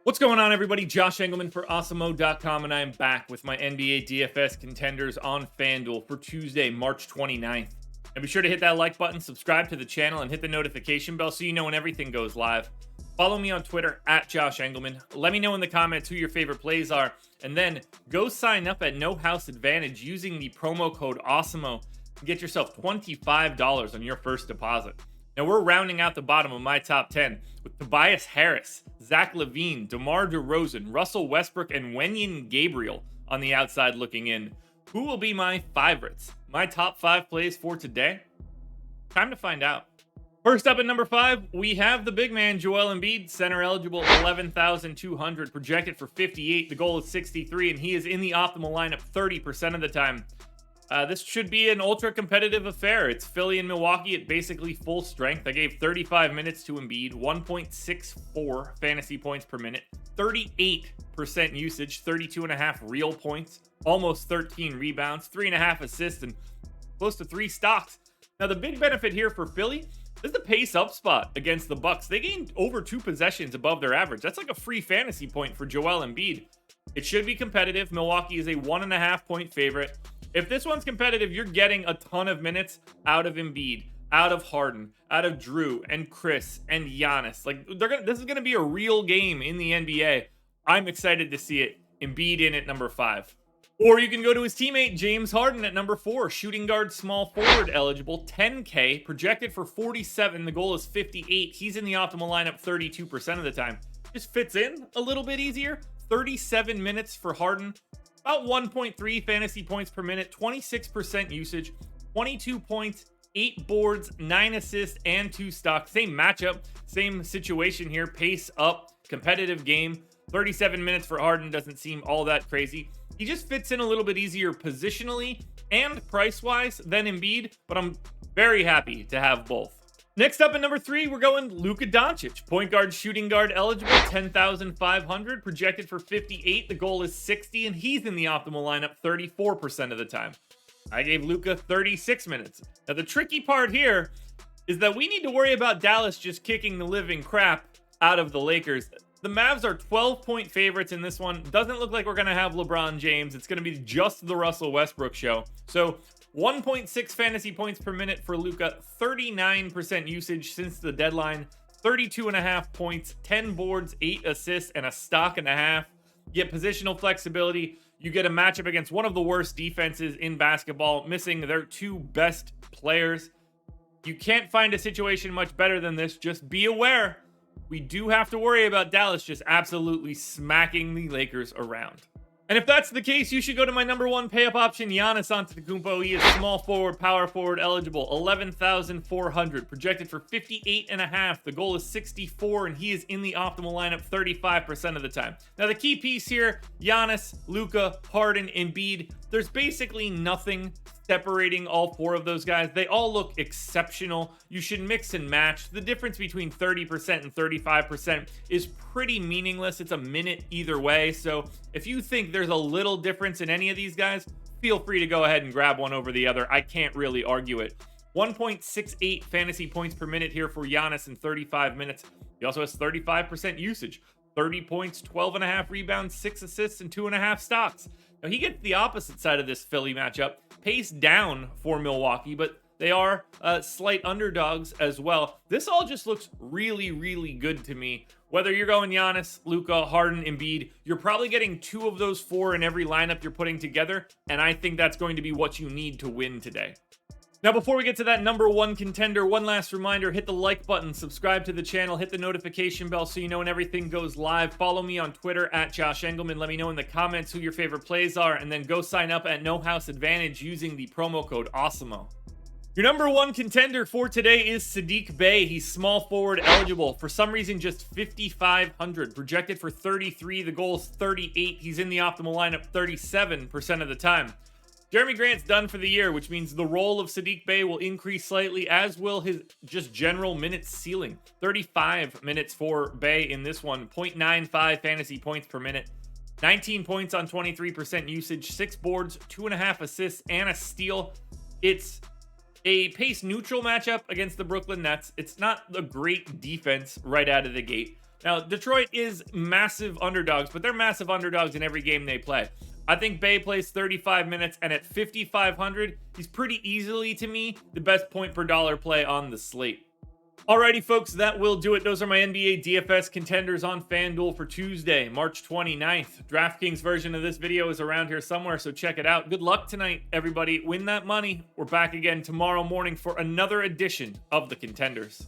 What's going on, everybody? Josh Engleman for Awesemo.com, and I am back with my NBA DFS contenders on FanDuel for Tuesday, March 29th. And be sure to hit that like button, subscribe to the channel, and hit the notification bell so you know when everything goes live. Follow me on Twitter at Josh Engleman. Let me know in the comments who your favorite plays are, and then go sign up at No House Advantage using the promo code Awesemo and get yourself $25 on your first deposit. Now, we're rounding out the bottom of my top 10 with Tobias Harris, Zach LaVine, DeMar DeRozan, Russell Westbrook, and Wenyen Gabriel on the outside looking in. Who will be my favorites? My top 5 plays for today? Time to find out. First up at number 5, we have the big man, Joel Embiid, center eligible, 11,200, projected for 58. The goal is 63, and he is in the optimal lineup 30% of the time. This should be an ultra competitive affair. It's Philly and Milwaukee at basically full strength. I gave 35 minutes to Embiid, 1.64 fantasy points per minute, 38% usage, 32.5 real points, almost 13 rebounds, 3.5 assists, and close to 3 stocks. Now, the big benefit here for Philly is the pace up spot against the Bucks. They gained over 2 possessions above their average. That's like a free fantasy point for Joel Embiid. It should be competitive. Milwaukee is a 1.5 point favorite. If this one's competitive, you're getting a ton of minutes out of Embiid, out of Harden, out of Drew and Chris and Giannis. Like, this is going to be a real game in the NBA. I'm excited to see it. Embiid in at number 5. Or you can go to his teammate, James Harden, at number 4. Shooting guard, small forward eligible, 10K, projected for 47. The goal is 58. He's in the optimal lineup 32% of the time. Just fits in a little bit easier. 37 minutes for Harden. About 1.3 fantasy points per minute, 26% usage, 22 points, 8 boards, 9 assists, and 2 stocks. Same matchup, same situation here. Pace up, competitive game. 37 minutes for Harden doesn't seem all that crazy. He just fits in a little bit easier positionally and price-wise than Embiid, but I'm very happy to have both. Next up at number 3, we're going Luka Doncic. Point guard, shooting guard eligible, 10,500, projected for 58. The goal is 60, and he's in the optimal lineup 34% of the time. I gave Luka 36 minutes. Now, the tricky part here is that we need to worry about Dallas just kicking the living crap out of the Lakers. The Mavs are 12-point favorites in this one. Doesn't look like we're going to have LeBron James. It's going to be just the Russell Westbrook show. So 1.6 fantasy points per minute for Luka, 39% usage since the deadline, 32.5 points, 10 boards, 8 assists, and a stock and a half. You get positional flexibility. You get a matchup against one of the worst defenses in basketball, missing their 2 best players. You can't find a situation much better than this. Just be aware, we do have to worry about Dallas just absolutely smacking the Lakers around. And if that's the case, you should go to my number 1 pay-up option, Giannis Antetokounmpo. He is small forward, power forward eligible, 11,400, projected for 58.5. The goal is 64, and he is in the optimal lineup 35% of the time. Now, the key piece here, Giannis, Luka, Harden, Embiid. There's basically nothing separating all 4 of those guys. They all look exceptional. You should mix and match. The difference between 30% and 35% is pretty meaningless. It's a minute either way. So if you think there's a little difference in any of these guys, feel free to go ahead and grab one over the other. I can't really argue it. 1.68 fantasy points per minute here for Giannis in 35 minutes. He also has 35% usage, 30 points, 12.5 rebounds, 6 assists, and 2.5 stocks. Now, he gets the opposite side of this Philly matchup. Pace down for Milwaukee, but they are slight underdogs as well. This all just looks really, really good to me. Whether you're going Giannis, Luka, Harden, Embiid, you're probably getting 2 of those 4 in every lineup you're putting together, and I think that's going to be what you need to win today. Now, before we get to that number 1 contender, one last reminder, hit the like button, subscribe to the channel, hit the notification bell so you know when everything goes live. Follow me on Twitter at Josh Engleman. Let me know in the comments who your favorite plays are, and then go sign up at No House Advantage using the promo code Awesemo. Your number 1 contender for today is Saddiq Bey. He's small forward eligible. For some reason, just 5,500. Projected for 33. The goal is 38. He's in the optimal lineup 37% of the time. Jeremy Grant's done for the year, which means the role of Saddiq Bey will increase slightly, as will his just general minutes ceiling. 35 minutes for Bey in this one, 0.95 fantasy points per minute. 19 points on 23% usage, 6 boards, 2.5 assists, and a steal. It's a pace neutral matchup against the Brooklyn Nets. It's not a great defense right out of the gate, Now, Detroit is massive underdogs, but they're massive underdogs in every game they play. I think Bay plays 35 minutes, and at 5,500, he's pretty easily, to me, the best point per dollar play on the slate. Alrighty, folks, that will do it. Those are my NBA DFS contenders on FanDuel for Tuesday, March 29th. DraftKings version of this video is around here somewhere, so check it out. Good luck tonight, everybody. Win that money. We're back again tomorrow morning for another edition of the Contenders.